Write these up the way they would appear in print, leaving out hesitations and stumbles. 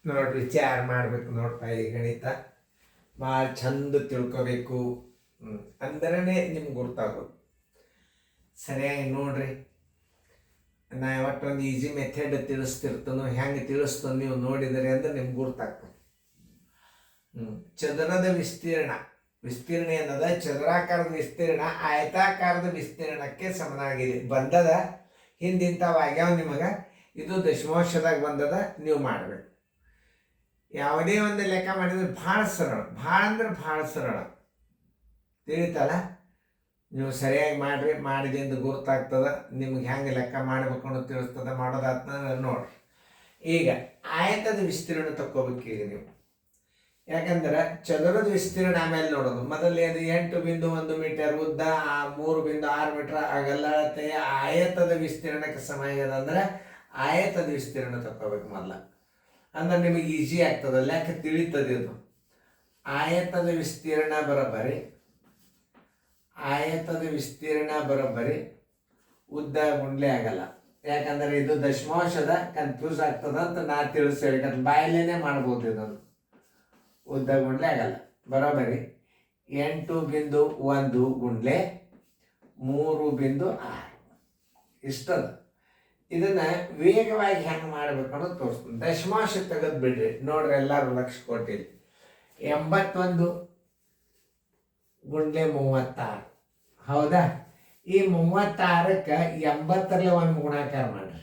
ನೋಡ್ರಿ ವಿಚಾರ ಮಾಡ್ಬೇಕು ನೋಡ್ಪ ಈ ಗಣಿತ ಭಾಳ ಚಂದ ತಿಳ್ಕೊಬೇಕು. ಅಂದ್ರೆ ನಿಮ್ಗೆ ಗೊತ್ತಾಗೋದು. ಸರಿಯಾಗಿ ನೋಡ್ರಿ, ನಾ ಯಾವತ್ತೊಂದು ಈಸಿ ಮೆಥಡ್ ತಿಳಿಸ್ತಿರ್ತಾನೋ ಹೆಂಗೆ ತಿಳಿಸ್ತಾನೆ ನೀವು ನೋಡಿದರೆ ಅಂದ್ರೆ ನಿಮ್ಗೆ ಗುರ್ತಾಗ್ತದೆ. ಚದರದ ವಿಸ್ತೀರ್ಣ ಏನದ, ಚದುರಾಕಾರದ ವಿಸ್ತೀರ್ಣ ಆಯತಾಕಾರದ ವಿಸ್ತೀರ್ಣಕ್ಕೆ ಸಮನಾಗಿದೆ ಬಂದದ. ಹಿಂದಿಂತವಾಗ್ಯಾವ ನಿಮಗೆ. ಇದು ದಶಮಾಂಶದಾಗ ಬಂದದ, ನೀವು ಮಾಡಬೇಕು. ಯಾವುದೇ ಒಂದು ಲೆಕ್ಕ ಮಾಡಿದ್ರೆ ಭಾಳ ಸರಳ, ಭಾಳ ಅಂದ್ರೆ ಭಾಳ ಸರಳ. ತಿಳಿತಲ್ಲ? ನೀವು ಸರಿಯಾಗಿ ಮಾಡಿರಿ, ಮಾಡಿದಿಂದ ಗುರ್ತಾಗ್ತದೆ. ನಿಮ್ಗೆ ಹೆಂಗೆ ಲೆಕ್ಕ ಮಾಡಬೇಕು ಅನ್ನೋದು ತಿಳಿಸ್ತದೆ. ಮಾಡೋದಾದ್ಮೇಲೆ ನೋಡ್ರಿ, ಈಗ ಆಯತದ ವಿಸ್ತೀರ್ಣ ತಕ್ಕೋಬೇಕು ಈಗ ನೀವು. ಯಾಕಂದ್ರೆ ಚದುರದ ವಿಸ್ತೀರ್ಣ ಆಮೇಲೆ ನೋಡೋದು. ಮೊದಲೇ ಅದು 8.1 ಮೀಟರ್ ಉದ್ದ, 3.6 ಮೀಟರ್ ಆಗಲ್ಲ. ಆಯತದ ವಿಸ್ತೀರ್ಣಕ್ಕೆ ಸಮ ಅಂದ್ರೆ ಆಯತದ ವಿಸ್ತೀರ್ಣ ತಕ್ಕೋಬೇಕು ಮೊದಲ. ಅಂದ್ರೆ ನಿಮಗೆ ಈಸಿ ಆಗ್ತದೆ, ಲೆಕ್ಕ ತಿಳಿತದೆ. ಇದು ಆಯತದ ವಿಸ್ತೀರ್ಣ ಬರೋಬ್ಬರಿ, ಆಯತದ ವಿಸ್ತೀರ್ಣ ಬರೋಬ್ಬರಿ ಉದ್ದ ಗುಂಡ್ಲೆ ಆಗಲ್ಲ. ಯಾಕಂದ್ರೆ ಇದು ದಶಮಾಂಶದ ಕನ್ಫ್ಯೂಸ್ ಆಗ್ತದ ಅಂತ ನಾ ತಿಳಿಸಿ ಬಾಯಲ್ಲೇನೆ ಮಾಡ್ಬೋದು. ಇದನ್ನು ಉದ್ದ ಗುಂಡ್ಲೆ ಆಗಲ್ಲ. ಬರೋಬ್ಬರಿ 8.1 ಗುಂಡ್ಲೆ 3.6 ಇಷ್ಟದ. ಇದನ್ನ ವೇಗವಾಗಿ ಹೆಂಗೆ ಮಾಡ್ಬೇಕು ಅನ್ನೋದು ತೋರಿಸ್ತೀನಿ. ದಶಮಾಂಶ ತೆಗೆದು ಬಿಡ್ರಿ. ನೋಡ್ರಿ, ಎಲ್ಲರೂ ಲಕ್ಷ ಕೊಟ್ಟಿರಿ. 81 ಗುಂಡ್ಲೆ 36. ಹೌದಾ? ಈ 36ಕ್ಕೆ 80ರಲ್ಲಿ ಒಂದು ಗುಣಾಕಾರ ಮಾಡ್ರಿ.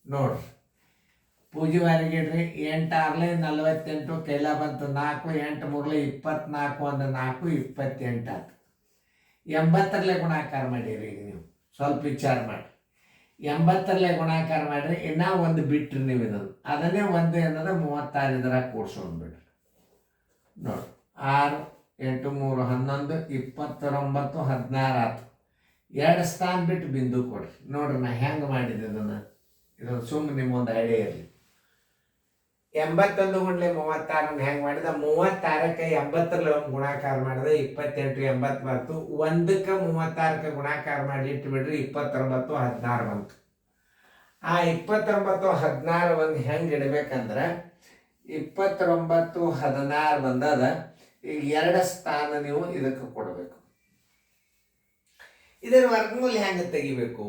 ನೋಡ್ರಿ, ಪೂಜೆ ವಾರಿಗಿಡ್ರಿ. 8 48, ಕೈಲ ಬಂತು 4, 8 3 24, 1 4 28 ಆಯ್ತು. 80ರಲ್ಲೇ ಗುಣಾಕಾರ ಮಾಡಿರಿ. ಈಗ ನೀವು ಸ್ವಲ್ಪ ವಿಚಾರ ಮಾಡಿ. 80ರಲ್ಲೇ ಗುಣಾಕಾರ ಮಾಡಿರಿ. ಇನ್ನೂ ಒಂದು ಬಿಟ್ರಿ ನೀವು ಇದನ್ನು. ಅದನ್ನೇ ಒಂದು ಏನದ 36 ಇದ್ರಾಗ ಕೂಡ್ಸ್ಕೊಂಡ್ಬಿಡ್ರಿ. ನೋಡ್ರಿ, 6 8 3 11 29 16 ಆಯ್ತು. 2 ಸ್ಥಾನ ಬಿಟ್ಟು ಬಿಂದು ಕೊಡ್ರಿ. ನೋಡ್ರಿ, ನಾ ಹೆಂಗೆ ಮಾಡಿದ್ದೆ ಇದನ್ನು. ಇದೊಂದು ಸುಮ್ಮನೆ ನಿಮ್ಮೊಂದು ಐಡಿಯಾ ಇರಲಿ. 81 ಗುಂಡ್ಲೆ 36 ಹೆಂಗೆ ಮಾಡಿದ? 36ಕ್ಕೆ 80ರಲ್ಲಿ ಒಂದು ಗುಣಾಕಾರ ಮಾಡಿದೆ, 28 80 ಬಂತು. 1ಕ್ಕೆ 36ಕ್ಕೆ ಗುಣಾಕಾರ ಮಾಡಿ ಇಟ್ಟು ಬಿಡ್ರಿ, 29 16 ಬಂತು. ಆ 29 16 ಒಂದು ಹೆಂಗೆ ಇಡಬೇಕಂದ್ರೆ, 29 16 ಬಂದದ. ಈಗ 2 ಸ್ಥಾನ ನೀವು ಇದಕ್ಕೆ ಕೊಡಬೇಕು. ಇದರ ವರ್ಗಮೂಲ ಹೆಂಗೆ ತೆಗಿಬೇಕು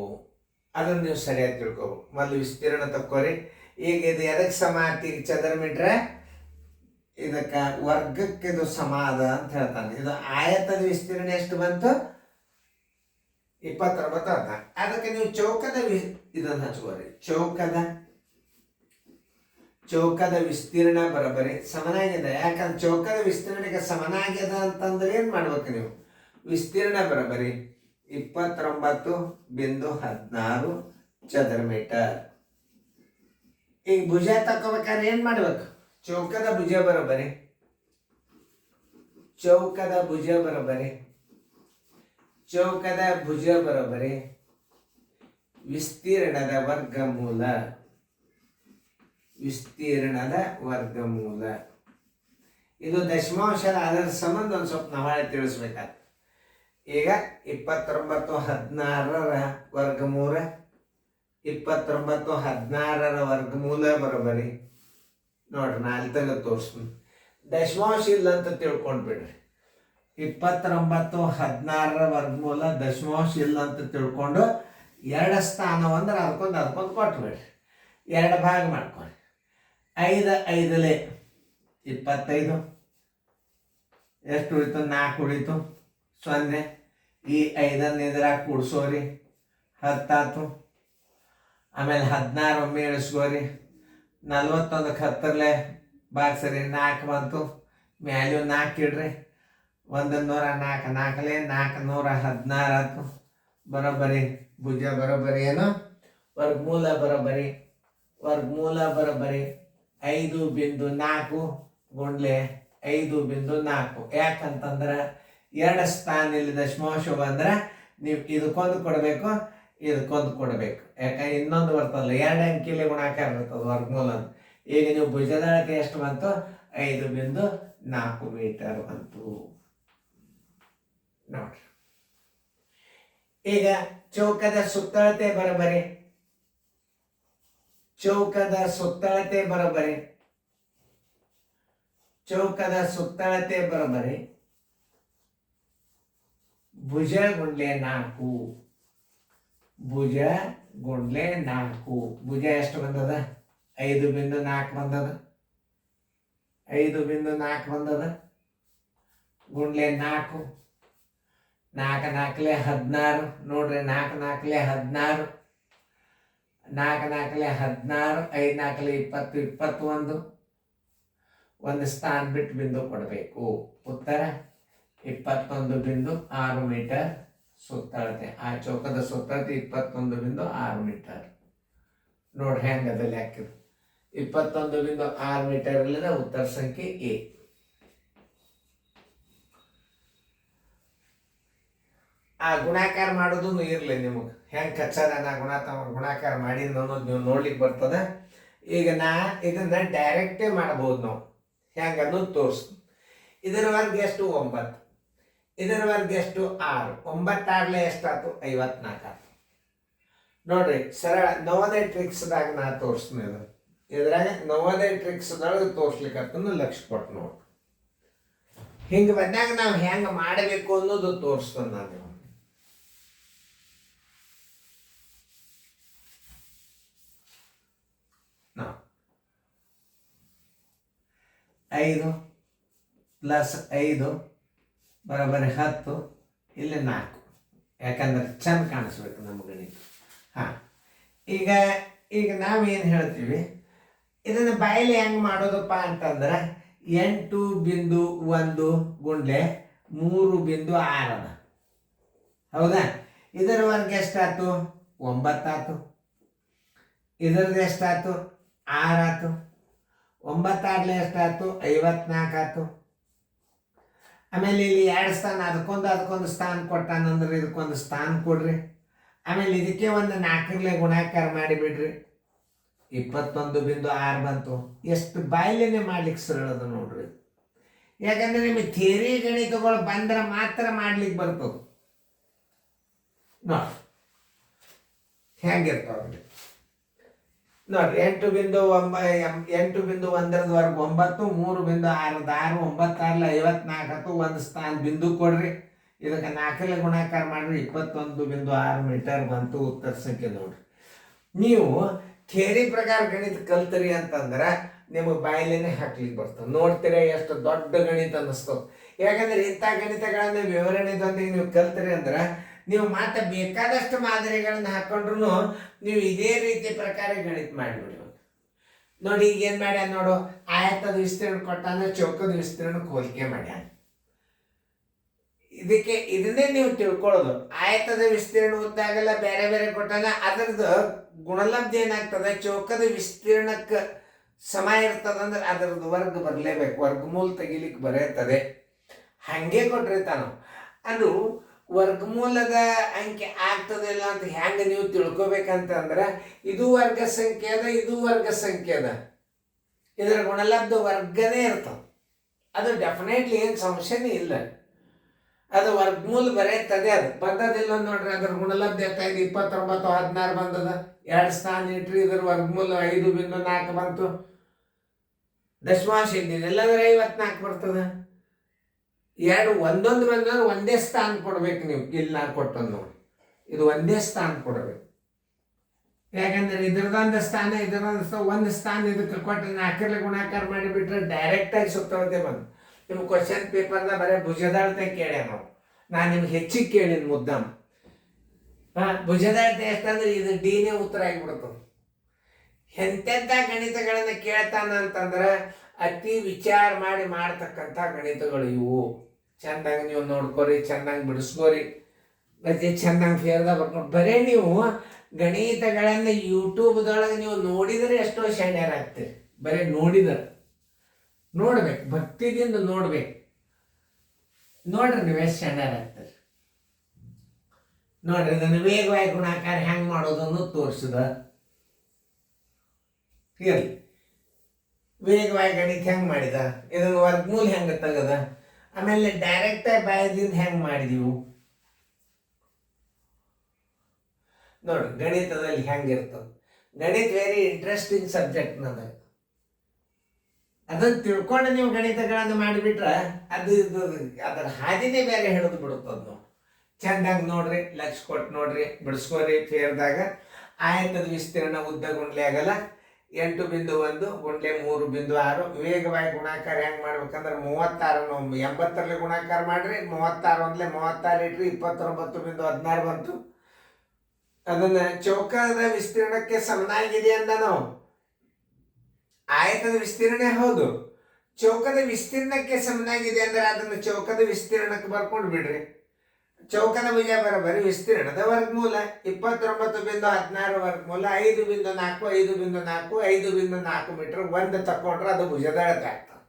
ಅದನ್ನು ನೀವು ಸರಿಯಾಗಿ ತಿಳ್ಕೊಬೇಕು. ಮೊದಲು ವಿಸ್ತೀರ್ಣ ತಕ್ಕೋರಿ. ಈಗ ಇದು ಎದಕ್ಕೆ ಸಮ ಆಗ್ತಿ? ಚದರ ಮೀಟ್ರೆ ಇದಕ್ಕೆ ವರ್ಗಕ್ಕೆ ಇದು ಸಮ ಅದ ಅಂತ ಹೇಳ್ತಾನೆ. ಇದು ಆಯತದ ವಿಸ್ತೀರ್ಣ ಎಷ್ಟು ಬಂತು? 29 14. ಅದಕ್ಕೆ ನೀವು ಚೌಕದ ಇದನ್ನು ಹಚ್ಕೋರಿ. ಚೌಕದ ವಿಸ್ತೀರ್ಣ ಬರೋಬ್ಬರಿ ಸಮನಾಗಿದೆ. ಯಾಕಂದ್ರೆ ಚೌಕದ ವಿಸ್ತೀರ್ಣಕ್ಕೆ ಸಮನಾಗ್ಯದ ಅಂತಂದ್ರೆ ಏನು ಮಾಡ್ಬೇಕು ನೀವು? ವಿಸ್ತೀರ್ಣ ಬರೋಬ್ಬರಿ 29.16 ಚದರ ಮೀಟರ್. ಈಗ ಭುಜ ತಕ್ಕೋಬೇಕಾದ್ರೆ ಏನು ಮಾಡ್ಬೇಕು? ಚೌಕದ ಭುಜ ಬರೋಬ್ಬರಿ ವಿಸ್ತೀರ್ಣದ ವರ್ಗಮೂಲ. ಇದು ದಶಮಾಂಶದ ಅದರ ಸಂಬಂಧ ಒಂದು ಸ್ವಲ್ಪ ನಾಳೆ ತಿಳಿಸ್ಬೇಕಾಗ್ತದೆ. ಈಗ 29 16ರ ವರ್ಗಮೂಲ, 29 16ರ ವರ್ಗಮೂಲ ಬರೋಬ್ಬರಿ. ನೋಡ್ರಿ, ನಾ ಅಲ್ಲಿ ತೆಗೆದು ತೋರಿಸ್ತೀನಿ. ದಶಮಾಂಶ ಇಲ್ಲ ಅಂತ ತಿಳ್ಕೊಂಡ್ಬಿಡ್ರಿ. 29 16ರ ವರ್ಗಮೂಲ ದಶಮಾಂಶ ಇಲ್ಲ ಅಂತ ತಿಳ್ಕೊಂಡು 2 ಸ್ಥಾನ ಅಂದ್ರೆ ಅದಕ್ಕೊಂದು ಕೊಟ್ಬಿಡ್ರಿ. 2 ಭಾಗ ಮಾಡ್ಕೊಳ್ಳಿ. 5 5ಲೆ 25. ಎಷ್ಟು ಉಳಿತು? 4 ಉಳಿತು. 0. ಈ 5ಅನ್ನು ಇದ್ರಾಗ ಕೂಡ್ಸೋರಿ, 10 ಆಯ್ತು. ಆಮೇಲೆ 16 ಒಮ್ಮೆ ಇಳಿಸ್ಕೋರಿ. 41ಕ್ಕೆ 10ರಲ್ಲೇ ಬಾಗ್ಸರಿ, 4 ಬಂತು. ಮ್ಯಾಲೂ 4 ಇಡ್ರಿ. 104 4ಲೆ 416 ಆಯ್ತು. ಬರೋಬ್ಬರಿ ಭುಜ ಬರೋಬ್ಬರಿ ಏನು? ವರ್ಗಮೂಲ ಬರೋಬ್ಬರಿ 5.4 ಗುಂಡ್ಲೆ 5.4. ಯಾಕಂತಂದ್ರೆ 2 ಸ್ಥಾನ ಇಲ್ಲಿ ದಶಮಾಂಶ ಬಂದ್ರೆ ನೀವು ಇದಕ್ಕೊಂದು ಕೊಡಬೇಕು, ಇದಕ್ಕೊಂದು ಕೊಡಬೇಕು. ಯಾಕಂದ್ರೆ ಇನ್ನೊಂದು ಬರ್ತದಲ್ಲ, 2 ಅಂಕಿಲೆ ಗುಣಾಕಾರ ಇರ್ತದೆ ವರ್ಗಮೂಲ. ಈಗ ನೀವು ಭುಜದ ಅಳತೆ ಎಷ್ಟು ಬಂತು? 5.4 ಮೀಟರ್ ಬಂತು. ನೋಡ್ರಿ, ಈಗ ಚೌಕದ ಸುತ್ತಳತೆ ಬರೋಬ್ಬರಿ ಚೌಕದ ಸುತ್ತಳತೆ ಬರೋಬರಿ ಭುಜ ಗುಂಡ್ಲೆ 4, ಭುಜ ಗುಂಡ್ಲೆ 4. ಭುಜ ಎಷ್ಟು ಬಂದದ? 5.4 ಬಂದದ. 5.4 ಬಂದದ ಗುಂಡ್ಲೆ 4. 4 4 16 ನೋಡ್ರಿ. 4 4 16, 4 4 16, 5 4 20, 21. ಒಂದು ಸ್ಥಾನ ಬಿಟ್ಟು ಬಿಂದು ಕೊಡಬೇಕು. ಉತ್ತರ 21.6 ಮೀಟರ್ ಸುತ್ತಳತೆ. ಆ ಚೌಕದ ಸುತ್ತಳತೆ 21.6 ಮೀಟರ್. ನೋಡ್ರಿ ಹೆಂಗದಲ್ಲಿ ಹಾಕಿದ್ರು. 21.6 ಮೀಟರ್ ಇಲ್ಲದ ಉತ್ತರ ಸಂಖ್ಯೆ ಎ. ಆ ಗುಣಾಕಾರ ಮಾಡೋದು ಇರಲಿ ನಿಮಗೆ. ಹೆಂಗೆ ಕಚ್ಚದ ನಾ ಗುಣಾಕಾರ ಮಾಡಿ ಅನ್ನೋದು ನೀವು ನೋಡ್ಲಿಕ್ಕೆ ಬರ್ತದ. ಈಗ ನಾ ಇದನ್ನ ಡೈರೆಕ್ಟೇ ಮಾಡ್ಬೋದು ನಾವು. ಹೆಂಗೆ ಅನ್ನೋದು ತೋರಿಸ್ತು. ಇದರ ವರ್ಗ ಎಷ್ಟು? 9. ಇದರ ವರ್ಗ ಎಷ್ಟು? 6. 9 6 ಎಷ್ಟಾಯ್ತು? 54 ಆಯ್ತು. ನೋಡ್ರಿ ಸರಳ ನವೋದಯ ಟ್ರಿಕ್ಸ್ದಾಗ ನಾ ತೋರಿಸ್ತೀನಿ. ಅದು ಇದ್ರಾಗ ನವೋದಯ ಟ್ರಿಕ್ಸ್ದೊಳಗೆ ತೋರಿಸ್ಲಿಕ್ಕತ್ತನ್ನು ಲಕ್ಷ ಕೊಟ್ಟು ನೋಡಿ. ಹಿಂಗೆ ಬಂದಾಗ ನಾವು ಹೆಂಗೆ ಮಾಡಬೇಕು ಅನ್ನೋದು ತೋರಿಸ್ತೇನೆ ನಾನು. 5 + 5 ಬರೋಬ್ಬರಿ 10. ಇಲ್ಲಿ 4. ಯಾಕಂದ್ರೆ ಚಂದ ಕಾಣಿಸ್ಬೇಕು ನಮ್ಮ ಗಣಿತ. ಹಾಂ, ಈಗ ನಾವೇನು ಹೇಳ್ತೀವಿ, ಇದನ್ನು ಬಾಯಲ್ಲಿ ಹೆಂಗೆ ಮಾಡೋದಪ್ಪ ಅಂತಂದ್ರೆ 8.1 ಗುಂಡ್ಲೆ 3.6 ಅದ. ಹೌದಾ? ಇದರ ವರ್ಗ ಎಷ್ಟಾಯ್ತು? 9 ಆಯ್ತು. ಇದರದ್ದು ಎಷ್ಟಾಯ್ತು? 6 ಆಯ್ತು. 9 6 ಎಷ್ಟಾಯ್ತು? 54 ಆಯ್ತು. ಆಮೇಲೆ ಇಲ್ಲಿ 2 ಸ್ಥಾನ, ಅದಕ್ಕೊಂದು ಸ್ಥಾನ ಕೊಟ್ಟಾನಂದ್ರೆ ಇದಕ್ಕೊಂದು ಸ್ಥಾನ ಕೊಡ್ರಿ. ಆಮೇಲೆ ಇದಕ್ಕೆ ಒಂದು 4 ಗುಣಾಕಾರ ಮಾಡಿಬಿಡ್ರಿ. 21.6 ಬಂತು. ಎಷ್ಟು ಬಾಯ್ಲೇನೆ ಮಾಡ್ಲಿಕ್ಕೆ ಸರಳದ ನೋಡ್ರಿ. ಯಾಕಂದ್ರೆ ನಿಮಗೆ ಥಿಯರಿ ಗಣಿತಗಳು ಬಂದ್ರೆ ಮಾತ್ರ ಮಾಡ್ಲಿಕ್ಕೆ ಬರ್ತದೆ. ನೋಡಿ ಹೆಂಗಿರ್ತಾವ್ರಿ. ನೋಡ್ರಿ 8.1 ವರ್ಗ 9, 3.6 6, 9 6 54. ಒಂದು ಸ್ಥಾನ ಬಿಂದು ಕೊಡ್ರಿ. ಇದಕ್ಕೆ 4 ಗುಣಾಕಾರ ಮಾಡ್ರಿ. 21.6 ಮೀಟರ್ ಬಂತು ಉತ್ತರ ಸಂಖ್ಯೆ. ನೋಡ್ರಿ, ನೀವು ಥಿಯರಿ ಪ್ರಕಾರ ಗಣಿತ ಕಲ್ತರಿ ಅಂತಂದ್ರೆ ನಿಮಗೆ ಬಾಯಲೇನೆ ಹಾಕ್ಲಿಕ್ಕೆ ಬರ್ತದೆ. ನೋಡ್ತೀರಾ ಎಷ್ಟು ದೊಡ್ಡ ಗಣಿತ ಅನ್ನಿಸ್ತದೆ. ಯಾಕಂದ್ರೆ ಇಂಥ ಗಣಿತಗಳನ್ನ ವಿವರಣೆದೊಂದಿಗೆ ನೀವು ಕಲ್ತರಿ ಅಂದ್ರೆ ನೀವು ಮತ್ತೆ ಬೇಕಾದಷ್ಟು ಮಾದರಿಗಳನ್ನ ಹಾಕೊಂಡ್ರು ನೀವು ಇದೇ ರೀತಿ ಪ್ರಕಾರ ಗಣಿತ ಮಾಡಿಬಿಡಿ. ನೋಡಿ ಈಗ ಏನು ಮಾಡ್ಯಾನ ನೋಡು. ಆಯತದ ವಿಸ್ತೀರ್ಣ ಕೊಟ್ಟಾನ, ಚೌಕದ ವಿಸ್ತೀರ್ಣಕ್ಕೆ ಹೋಲಿಕೆ ಮಾಡ್ಯಾನ. ಇದನ್ನೇ ನೀವು ತಿಳ್ಕೊಳ್ಳೋದು. ಆಯತದ ವಿಸ್ತೀರ್ಣ ಉದ್ದಾಗೆಲ್ಲ ಬೇರೆ ಬೇರೆ ಕೊಟ್ಟಾಗ ಅದರದ್ದು ಗುಣಲಬ್ಧ ಏನಾಗ್ತದೆ? ಚೌಕದ ವಿಸ್ತೀರ್ಣಕ್ಕೆ ಸಮ ಇರ್ತದಂದ್ರೆ ಅದರದ್ದು ವರ್ಗ ಬರಲೇಬೇಕು. ವರ್ಗಮೂಲ ತೆಗಿಲಿಕ್ಕೆ ಬರೆಯುತ್ತದೆ. ಹಾಗೆ ಕೊಟ್ಟಿರ್ತಾನ. ಅದು ವರ್ಗಮೂಲದ ಅಂಕೆ ಆಗ್ತದಿಲ್ಲ ಅಂತ ಹೆಂಗೆ ನೀವು ತಿಳ್ಕೊಬೇಕಂತಂದ್ರೆ ಇದು ವರ್ಗ ಸಂಖ್ಯೆ ಅದ, ಇದು ವರ್ಗ ಸಂಖ್ಯೆ ಅದ. ಇದರ ಗುಣಲಬ್ಧ ವರ್ಗನೇ ಇರ್ತದೆ. ಅದು ಡೆಫಿನೆಟ್ಲಿ ಏನು ಸಮಸ್ಯೆನೇ ಇಲ್ಲ. ಅದು ವರ್ಗಮೂಲ ಬರೆಯುತ್ತದೆ. ಅದು ಬಂದದಿಲ್ಲ ನೋಡ್ರಿ. ಅದ್ರ ಗುಣಲಬ್ಧ ಎಷ್ಟಾಗಿದೆ? 29 16 ಬಂದದ. 2 ಸ್ಥಾನ ಇಟ್ರಿ. ಇದ್ರ ವರ್ಗಮೂಲ 5.4 ಬಂತು. ದಶಮಾಂಶ ಇದ್ದಿದ್ದಿಲ್ಲ ಅಂದ್ರೆ 54 ಬರ್ತದೆ. ಒಂದೊಂದು ಬಂದ್ರೆ ಒಂದೇ ಸ್ಥಾನ ಕೊಡ್ಬೇಕು ನೀವು. ಇಲ್ಲಿ ನಾ ಕೊಟ್ಟದ್ದು ನೋಡಿ, ಇದು ಒಂದೇ ಸ್ಥಾನ ಕೊಡಬೇಕು. ಯಾಕಂದ್ರೆ ಇದ್ರದೊಂದು ಸ್ಥಾನ, ಒಂದು ಸ್ಥಾನ ಇದಕ್ಕೆ ಕೊಟ್ಟರೆ 4 ಗುಣಾಕಾರ ಮಾಡಿಬಿಟ್ರೆ ಡೈರೆಕ್ಟಾಗಿ ಸುತ್ತಳತೆ ಬಂದು. ನಿಮ್ಮ ಕ್ವಶನ್ ಪೇಪರ್ನ ಬರೀ ಭುಜದಾಳತೆ ಕೇಳ್ಯ ನಾವು. ನಾನು ನಿಮ್ಗೆ ಹೆಚ್ಚಿಗೆ ಕೇಳಿನ ಮುದ್ದಮ್. ಭುಜದಾಳತೆ ಎಷ್ಟಂದ್ರೆ ಇದು ಡಿನೇ ಉತ್ತರ ಆಗಿಬಿಡ್ತದೆ. ಎಂತೆಂಥ ಗಣಿತಗಳನ್ನು ಕೇಳ್ತಾನ ಅಂತಂದ್ರೆ ಅತಿ ವಿಚಾರ ಮಾಡಿ ಮಾಡ್ತಕ್ಕಂಥ ಗಣಿತಗಳು ಇವು. ಚೆಂದಾಗಿ ನೀವು ನೋಡ್ಕೋರಿ, ಚೆಂದಾಗಿ ಬಿಡಿಸ್ಕೋರಿ, ಮತ್ತೆ ಚೆಂದಾಗಿ ಫೇರ್ದಾಗ ಬರ್ಕೊಂಡು. ಬರೀ ನೀವು ಗಣಿತಗಳನ್ನು ಯೂಟ್ಯೂಬ್ದೊಳಗೆ ನೀವು ನೋಡಿದರೆ ಎಷ್ಟೋ ಶಾಣ್ಯರಾಗ್ತೀರಿ. ಬರೀ ನೋಡಿದರೆ ನೋಡ್ಬೇಕು, ಭಕ್ತಿದಿಂದ ನೋಡ್ಬೇಕು. ನೋಡ್ರಿ ನೀವು ಎಷ್ಟು ಶಾಣ್ಯರಾಗ್ತೀರಿ. ನೋಡ್ರಿ ಇದನ್ನು ವೇಗವಾಗಿ ಗುಣಾಕಾರ ಹೆಂಗೆ ಮಾಡೋದನ್ನು ತೋರಿಸಿದ. ಇರಲಿ, ವೇಗವಾಗಿ ಗಣಿತ ಹೆಂಗೆ ಮಾಡಿದ, ಇದನ್ನು ವರ್ಗಮೂಲ ಹೆಂಗೆ ತೆಗದ, ಆಮೇಲೆ ಡೈರೆಕ್ಟಾಗಿ ಬಾಯದಿಂದ ಹೆಂಗೆ ಮಾಡಿದೀವು. ನೋಡ್ರಿ ಗಣಿತದಲ್ಲಿ ಹೆಂಗಿರ್ತದೆ. ಗಣಿತ ವೆರಿ ಇಂಟ್ರೆಸ್ಟಿಂಗ್ ಸಬ್ಜೆಕ್ಟ್ ನಮಗೆ. ಅದನ್ನ ತಿಳ್ಕೊಂಡು ನೀವು ಗಣಿತಗಳನ್ನು ಮಾಡಿಬಿಟ್ರೆ ಅದು ಇದು ಅದರ ಹಾದಿನೇ ಬೇರೆ ಹಿಡಿದು ಬಿಡುತ್ತದ ನಾವು. ಚೆಂದಾಗಿ ನೋಡ್ರಿ, ಲಕ್ಷ ಕೊಟ್ಟು ನೋಡ್ರಿ, ಬಿಡಿಸ್ಕೋರಿ. ಫೇರ್ದಾಗ ಆಯತದ ವಿಸ್ತೀರ್ಣ ಉದ್ದ ಗುಂಡ್ಲೆ ಆಗಲ್ಲ 8.1 ಗುಂಡ್ಲೆ 3.6. ವೇಗವಾಗಿ ಗುಣಾಕಾರ ಹೆಂಗೆ ಮಾಡ್ಬೇಕಂದ್ರೆ 36 80ರಲ್ಲಿ ಗುಣಾಕಾರ ಮಾಡ್ರಿ. 36 ಒಂದ್ಲೆ 36 ಇಟ್ರಿ 29.16 ಬಂತು. ಅದನ್ನ ಚೌಕದ ವಿಸ್ತೀರ್ಣಕ್ಕೆ ಸಮನಾಗಿದೆ ಅಂದ ನಾವು. ಆಯತದ ವಿಸ್ತೀರ್ಣ ಹೌದು, ಚೌಕದ ವಿಸ್ತೀರ್ಣಕ್ಕೆ ಸಮನಾಗಿದೆ ಅಂದ್ರೆ ಅದನ್ನು ಚೌಕದ ವಿಸ್ತೀರ್ಣಕ್ಕೆ ಬರ್ಕೊಂಡು ಬಿಡ್ರಿ. ಚೌಕದ ಭುಜ ಬರೋಬರಿ ವಿಸ್ತೀರ್ಣದ ವರ್ಗಮೂಲ 29.16 ವರ್ಗಮೂಲ 5.4 5.4 5.4 ಮೀಟರ್. ಒಂದು ತಕೊಂಡ್ರೆ ಅದು ಭುಜದ ಅಳತೆ ಆಗ್ತದೆ.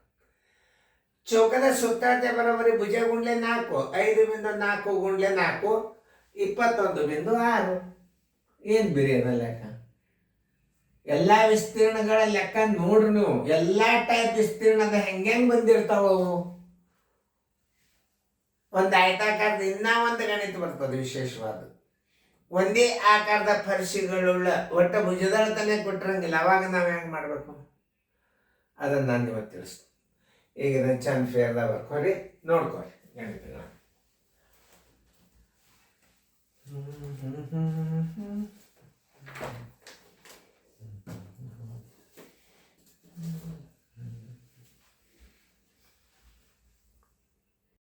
ಚೌಕದ ಸುತ್ತಳತೆ ಬರೋಬರಿ ಭುಜ ಗುಂಡ್ಲೆ 4 5.4 ಗುಂಡ್ಲೆ 4 21.6. ಏನು ಬಿರಿ ಅದ ಲೆಕ್ಕ? ಎಲ್ಲ ವಿಸ್ತೀರ್ಣಗಳ ಲೆಕ್ಕ ನೋಡ್ರಿ ನೀವು. ಎಲ್ಲ ಟೈಪ್ ವಿಸ್ತೀರ್ಣದ ಹೆಂಗೆ ಬಂದಿರ್ತಾವ ಅವು. ಒಂದು ಆಯತಾಕಾರದ ಇನ್ನ ಒಂದು ಗಣಿತ ಬರ್ತದೆ ವಿಶೇಷವಾದ. ಒಂದೇ ಆಕಾರದ ಪರಿಶಿಗಳುಳ್ಳ ಒಟ್ಟ ಭುಜದಳತನೇ ಕೊಟ್ಟಿರಂಗಿಲ್ಲ. ಅವಾಗ ನಾವು ಹೆಂಗೆ ಮಾಡಬೇಕು ಅದನ್ನು ನಾನು ಇವತ್ತು ತಿಳಿಸ್ತೀನಿ. ಈಗ ಇದನ್ನು ಚಂದ ಫೇರ್ದಾಗ ಬರ್ಕೋರಿ, ನೋಡ್ಕೊರಿ ಗಣಿತಗಳು.